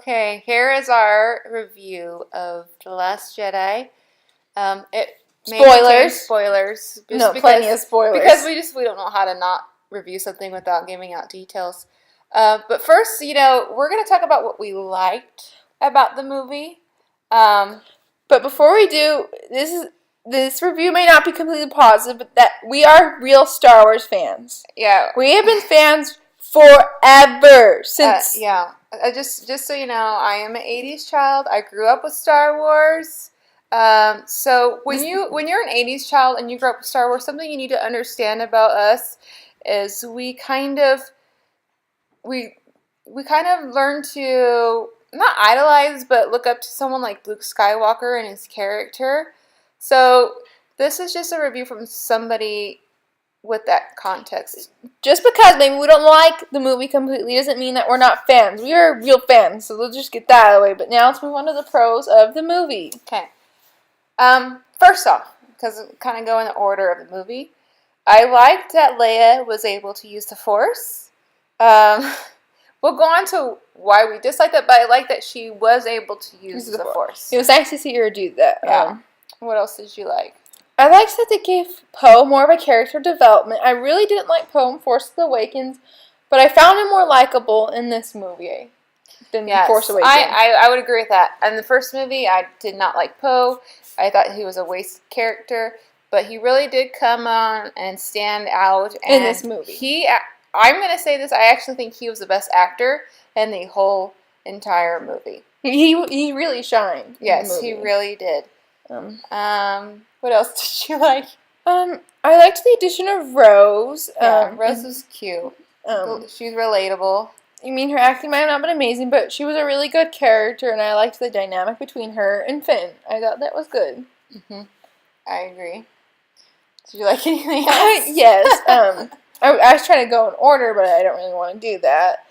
Okay, here is our review of The Last Jedi. It may contain Spoilers. spoilers. No, plenty of spoilers. Because we don't know how to not review something without giving out details. But first, we're going to talk about what we liked about the movie. But before we do, this review may not be completely positive, but that we are real Star Wars fans. Yeah. We have been fans forever since. Just so you know, I am an '80s child. I grew up with Star Wars. So when you're an '80s child and you grew up with Star Wars, something you need to understand about us is we kind of learn to not idolize, but look up to someone like Luke Skywalker and his character. So this is just a review from somebody with that context. Just because maybe we don't like the movie completely doesn't mean that we're not fans. We are real fans, so we'll just get that out of the way. But now let's move on to the pros of the movie. Okay. First off, because kind of go in the order of the movie, I liked that Leia was able to use the Force. We'll go on to why we disliked it, but I like that she was able to use the Force. It was nice to see her do that. Yeah. What else did you like? I liked that they gave Poe more of a character development. I really didn't like Poe in Force Awakens, but I found him more likable in this movie than Force Awakens. I would agree with that. In the first movie, I did not like Poe. I thought he was a waste character, but he really did come on and stand out in this movie. I'm going to say this, I actually think he was the best actor in the whole entire movie. He really shined. Yes, he really did. What else did you like? I liked the addition of Rose. Rose was cute. She's relatable. I mean, her acting might have not been amazing, but she was a really good character, and I liked the dynamic between her and Finn. I thought that was good. Mm-hmm. I agree. Did you like anything else? Yes. I was trying to go in order, but I don't really want to do that.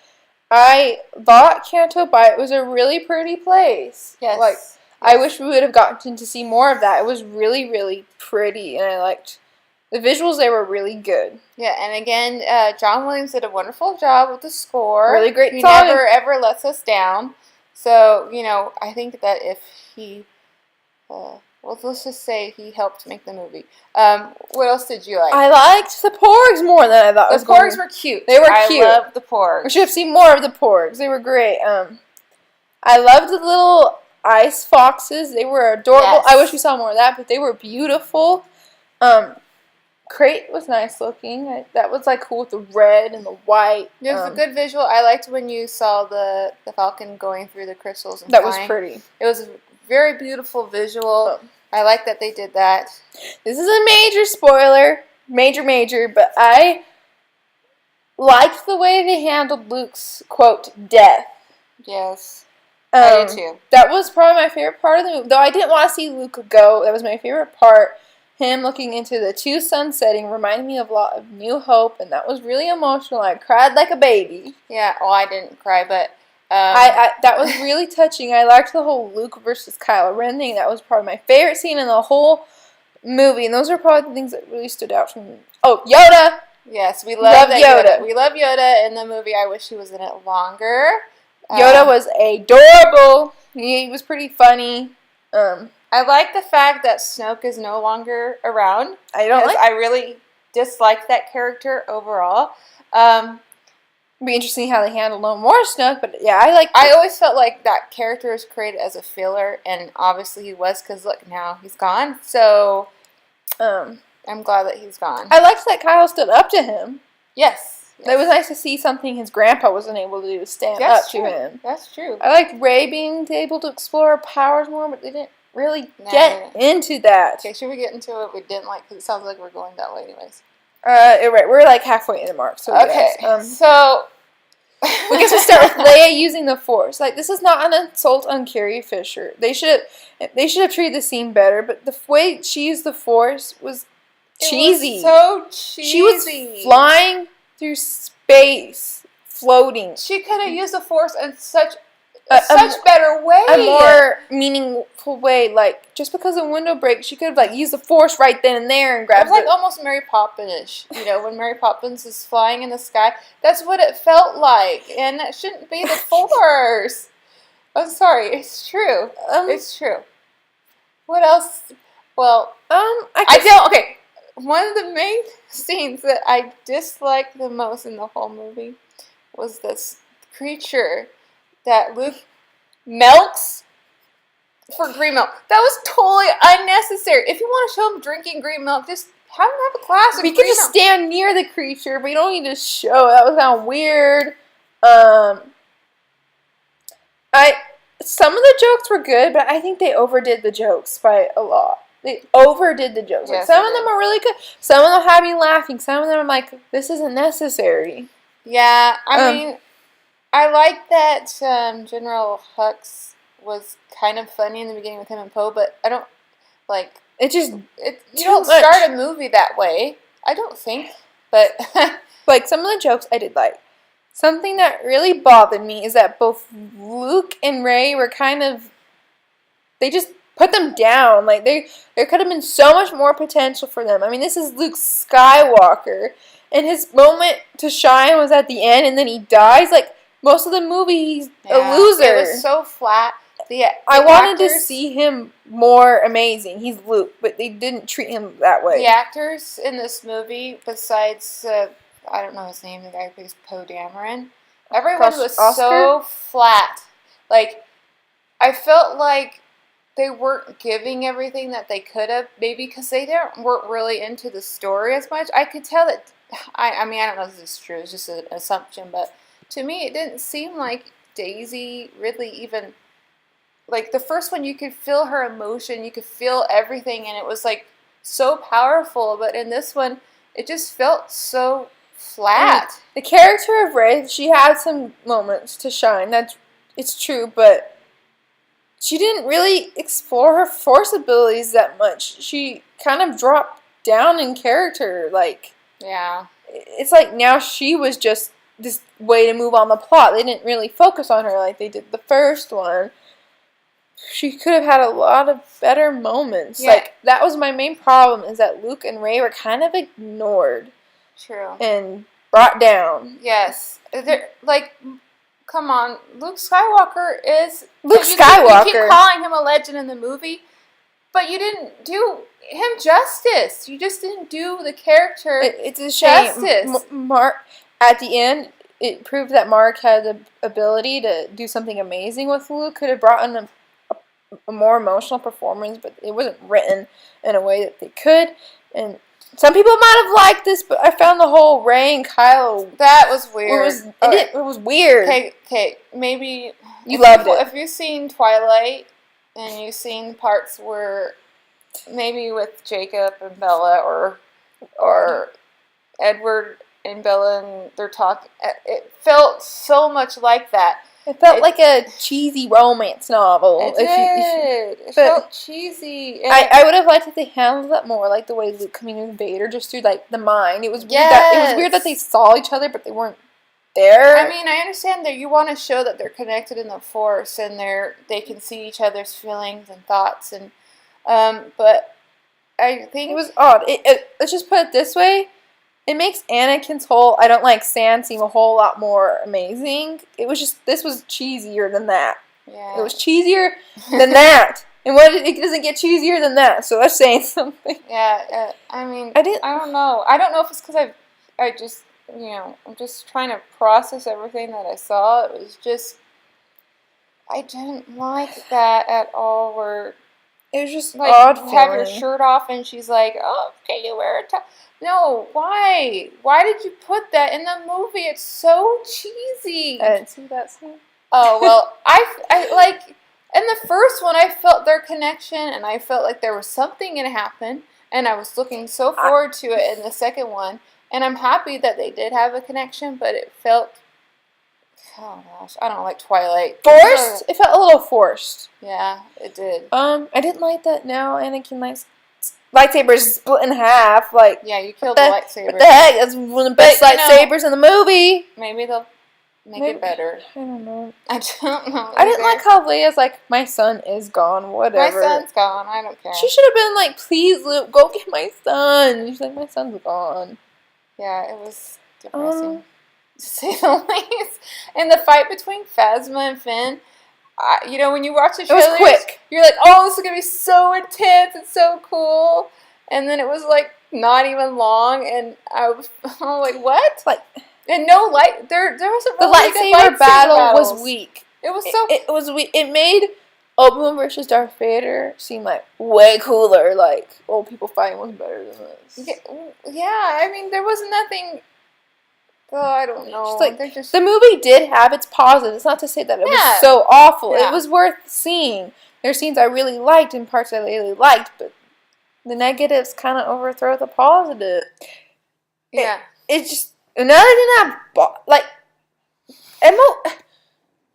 I thought Canto Bight was a really pretty place. Yes. I wish we would have gotten to see more of that. It was really, really pretty, and I liked the visuals. They were really good. Yeah, and again, John Williams did a wonderful job with the score. Really great song. He never, ever lets us down. So, I think that if he, let's just say he helped make the movie. What else did you like? I liked the Porgs more than I thought. The Porgs were cute. They were cute. I loved the Porgs. We should have seen more of the Porgs. They were great. I loved the little ice foxes. They were adorable. Yes. I wish we saw more of that, but they were beautiful. Crate was nice looking. That was cool with the red and the white. It was a good visual. I liked when you saw the Falcon going through the crystals and that flying. was pretty. It was a very beautiful visual. I like that they did that. This is a major spoiler. Major, but I liked the way they handled Luke's, quote, death. Yes. I did too. That was probably my favorite part of the movie. Though I didn't want to see Luke go. That was my favorite part. Him looking into the two suns setting reminded me of a lot of New Hope, and that was really emotional. I cried like a baby. Yeah, well, I didn't cry, but that was really touching. I liked the whole Luke versus Kylo Ren thing. That was probably my favorite scene in the whole movie, and those are probably the things that really stood out to me. Oh, Yoda! Yes, we love Yoda. We love Yoda in the movie. I wish he was in it longer. Yoda was adorable. He was pretty funny. I like the fact that Snoke is no longer around. I really dislike that character overall. It'd be interesting how they handle no more Snoke, but yeah, I always felt like that character was created as a filler, and obviously he was, because look, now he's gone. So, I'm glad that he's gone. I liked that Kyle stood up to him. Yes. It was nice to see something his grandpa wasn't able to do, stand up to him. That's true. I liked Rey being able to explore her powers more, but they didn't really get into that. Okay, should we get into it? We didn't because it sounds like we're going that way anyways. You're right. We're halfway in the mark. So okay. So we guess we start with Leia using the Force. This is not an insult on Carrie Fisher. They should have treated the scene better. But the way she used the Force was cheesy. It was so cheesy. She was flying through space, floating. She could have used the Force in such better way. A more meaningful way. Just because the window breaks, she could have used the Force right then and there and grabbed it. It was almost Mary Poppins-ish. When Mary Poppins is flying in the sky. That's what it felt like. And that shouldn't be the Force. I'm sorry. It's true. Um, It's true. What else? Well, I I guess don't. Okay, one of the main scenes that I disliked the most in the whole movie was this creature that Luke melts for green milk. That was totally unnecessary. If you want to show him drinking green milk, just have him have a glass of we green could just milk. stand near the creature, but you don't need to show it. That was kind of weird. Um, I some of the jokes were good, but I think they overdid the jokes by a lot. They overdid the jokes. Like Yes, some they of them did. are really good. Some of them had me laughing. Some of them I'm like, this isn't necessary. Yeah, I Um, mean, I like that General Hux was kind of funny in the beginning with him and Poe, but I don't like it just it. You too don't much. start a movie that way. I don't think, but Like some of the jokes I did like. Something that really bothered me is that both Luke and Rey were kind of they just put them down. Like there could have been so much more potential for them. I mean, this is Luke Skywalker, and his moment to shine was at the end, and then he dies. Like most of the movie, he's a loser. it was so flat. I wanted to actors, see him more amazing. He's Luke, but they didn't treat him that way. the actors in this movie, besides I don't know his name, the guy who plays Poe Dameron, everyone was Oscar? so flat. Like I felt like they weren't giving everything that they could have, maybe because weren't really into the story as much. I could tell that. I mean, I don't know if this is true. It's just an assumption, but to me, it didn't seem like Daisy really even. Like the first one, you could feel her emotion, you could feel everything, and it was like so powerful. But in this one, it just felt so flat. The character of Rey, she had some moments to shine. It's true, but she didn't really explore her Force abilities that much. She kind of dropped down in character. Like, Yeah. it's like now she was just this way to move on the plot. They didn't really focus on her like they did the first one. She could have had a lot of better moments. Yeah. Like, that was my main problem, is that Luke and Rey were kind of ignored True. and brought down. Yes. Like, come on. Luke Skywalker is... Luke You Skywalker. keep calling him a legend in the movie, but you didn't do him justice. You just didn't do the character It's a shame. justice. Mark, at the end, it proved that Mark had the ability to do something amazing with Luke. Could have brought in a more emotional performance, but it wasn't written in a way that they could. And some people might have liked this, but I found the whole Rey and Kylo... That was weird. It was weird. Okay, maybe... You loved it. If you've seen Twilight, and you've seen parts where maybe with Jacob and Bella, or Edward and Bella, and they're talking, it felt so much like that. It felt like a cheesy romance novel. It did. It felt cheesy. I would have liked if they handled that more, like the way Luke communicated with Vader, just through like the mind. It was weird. It was weird that they saw each other, but they weren't there. I mean, I understand that you want to show that they're connected in the Force, and they can see each other's feelings and thoughts, and but I think it was odd. Let's just put it this way. It makes Anakin's whole "I don't like sand" seem a whole lot more amazing. This was cheesier than that. Yeah. It was cheesier than that. And it doesn't get cheesier than that, so that's saying something. Yeah, I mean, I don't know. I don't know if it's because I just, I'm just trying to process everything that I saw. It was just, I didn't like that at all, where it was just like odd you have your feeling. shirt off and she's like, oh, can you wear a top? No, why? Why did you put that in the movie? It's so cheesy. I didn't see that scene. Oh, well, I like, in the first one, I felt their connection, and I felt like there was something going to happen, and I was looking so forward to it in the second one, and I'm happy that they did have a connection, but it felt, oh gosh, I don't like Twilight. Forced? It felt a little forced. Yeah, it did. I didn't like that now Anakin likes lightsabers split in half. Like, Yeah, you killed the lightsaber. What the heck? That's one of the best lightsabers in the movie. Maybe they'll make it better. I don't know. I don't know. I didn't like how Leia's like, my son is gone, whatever. My son's gone. I don't care. She should have been like, please, Luke, go get my son. And she's like, my son's gone. Yeah, it was depressing, to say the least. And the fight between Phasma and Finn, when you watch the It was trailers, quick. you're like, oh, this is gonna be so intense. It's so cool. And then it was like not even long, and I'm like, what? Like, and no light. There wasn't the really good lightsaber battle battles. was weak. It was so. It was weak. It made Obi-Wan versus Darth Vader seem like way cooler. Like, old people fighting was better than this. Yeah, I mean, there was nothing. Oh, I don't know. The movie did have its positives. It's not to say that it was so awful. Yeah. It was worth seeing. There are scenes I really liked and parts I really liked, but the negatives kind of overthrow the positive. Yeah. It's just another thing that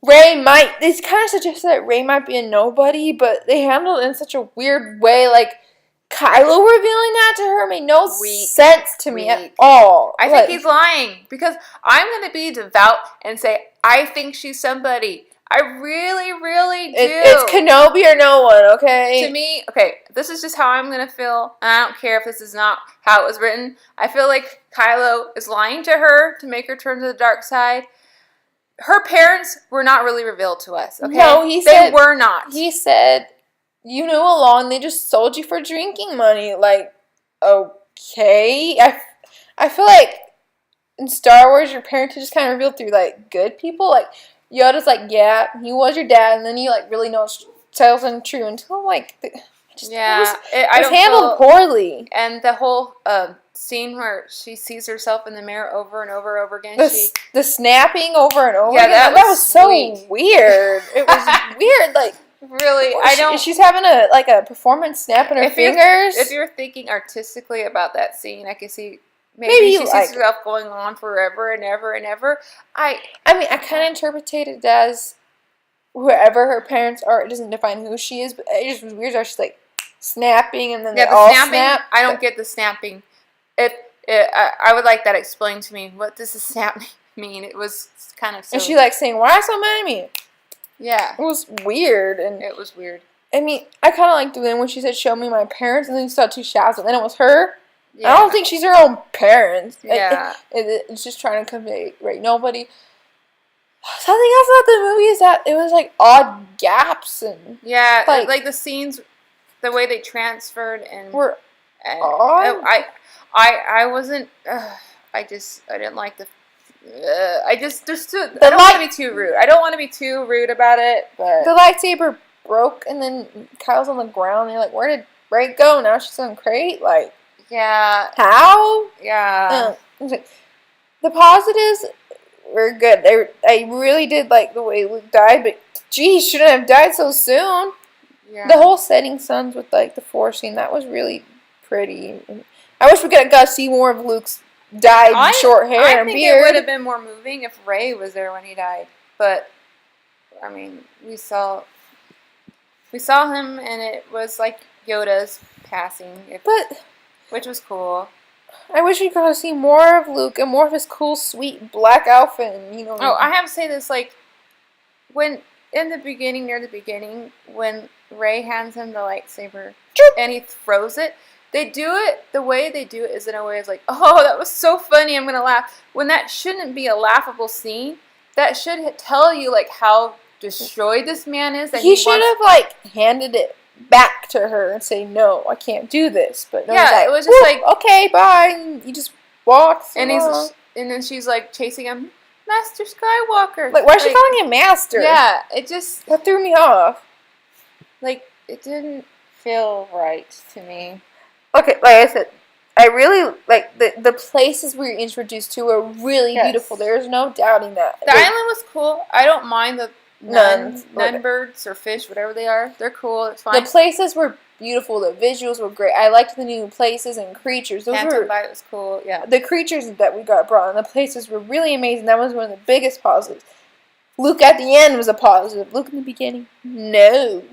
Rey might. They kind of suggested that Rey might be a nobody, but they handled it in such a weird way. Like, Kylo revealing that to her made no sense to me at all. I think he's lying because I'm going to be devout and say, I think she's somebody. I really, really do. It's Kenobi or no one, okay? To me, okay, this is just how I'm going to feel. And I don't care if this is not how it was written. I feel like Kylo is lying to her to make her turn to the dark side. Her parents were not really revealed to us, okay? No, they were not. He said, you knew along, they just sold you for drinking money. Like, okay. I feel like in Star Wars, your parents are just kind of revealed through, like, good people. Like, Yoda's like, yeah, he was your dad, and then you, like, really know it's tells him true until, like, it was handled poorly. And the whole scene where she sees herself in the mirror over and over again. The snapping over and over again. That was so weird. It was weird, like. Really, she's having a performance snap in her fingers. If you're thinking artistically about that scene, I can see maybe she sees herself going on forever and ever and ever. I mean, I kind of interpreted it as whoever her parents are. It doesn't define who she is, but it just was weird how she's like snapping and then they all snap. I don't get the snapping. I would like that explained to me. What does the snap mean? It was kind of silly. And she like saying, "Why so mad at me?" Yeah. It was weird. And it was weird. I mean, I kind of liked the end when she said, "Show me my parents," and then you saw two shadows, and then it was her. Yeah. I don't think she's her own parents. Yeah. It's just trying to convey, right? Nobody. Something else about the movie is that it was, like, odd gaps. And yeah, like the scenes, the way they transferred and... were odd. I wasn't... I didn't like the... I don't want to be too rude. I don't want to be too rude about it, but... The lightsaber broke, and then Kyle's on the ground, and you're like, where did Rey go? Now she's on crate? Like... Yeah. How? Yeah. The positives were good. I really did like the way Luke died, but gee, he shouldn't have died so soon. Yeah. The whole setting suns with like the Force scene, that was really pretty. I wish we got to see more of Luke's dyed short hair and beard. I think it would have been more moving if Rey was there when he died. But I mean, we saw him, and it was like Yoda's passing. Which was cool. I wish we got to see more of Luke and more of his cool, sweet black outfit. And, I have to say this, like, when, near the beginning, when Rey hands him the lightsaber and he throws it, the way they do it is in a way it's like, oh, that was so funny, I'm going to laugh. When that shouldn't be a laughable scene, that should tell you, like, how destroyed this man is. That he should have, like, handed it back to her and say, no, I can't do this. But no, yeah, it was just like, okay, bye. And he just walks. And then she's like chasing him, Master Skywalker. Like, why is she calling him Master? Yeah, that threw me off. Like, it didn't feel right to me. Okay, like I said, I really like the places we were introduced to were really beautiful. There's no doubting that. The island was cool. I don't mind the nun birds or fish, whatever they are. They're cool. It's fine. The places were beautiful. The visuals were great. I liked the new places and creatures. Phantom Light was cool. Yeah. The creatures that we got brought and the places were really amazing. That was one of the biggest positives. Luke at the end was a positive. Luke in the beginning, no.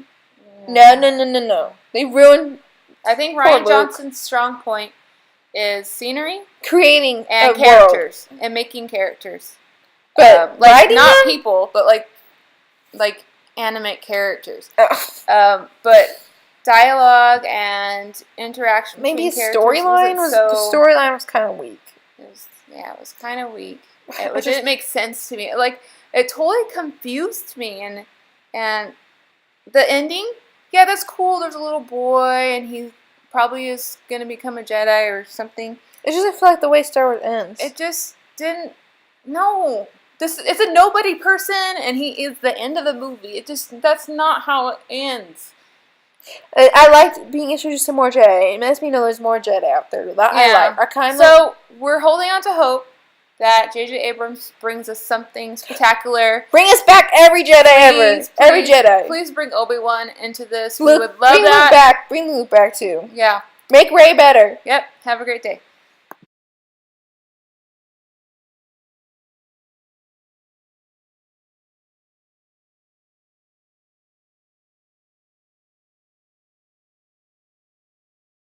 They ruined. I think Rian Johnson's strong point is scenery, creating and characters, and making characters. But like not people, but like animate characters. But dialogue and interaction. Maybe storyline the storyline was kind of weak. It was kind of weak. It didn't make sense to me. Like, it totally confused me, and And the ending, yeah, that's cool. There's a little boy, and he probably is going to become a Jedi or something. It just, I feel like the way Star Wars ends. It just didn't. No. It's a nobody person, and he is the end of the movie. That's not how it ends. I liked being introduced to more Jedi. It lets me know there's more Jedi out there. That I like. So we're holding on to hope that J.J. Abrams brings us something spectacular. Bring us back every Jedi ever. Every Jedi. Please bring Obi-Wan into this. Luke, We would love that. Bring Luke back too. Yeah. Make Rey better. Yep. Have a great day.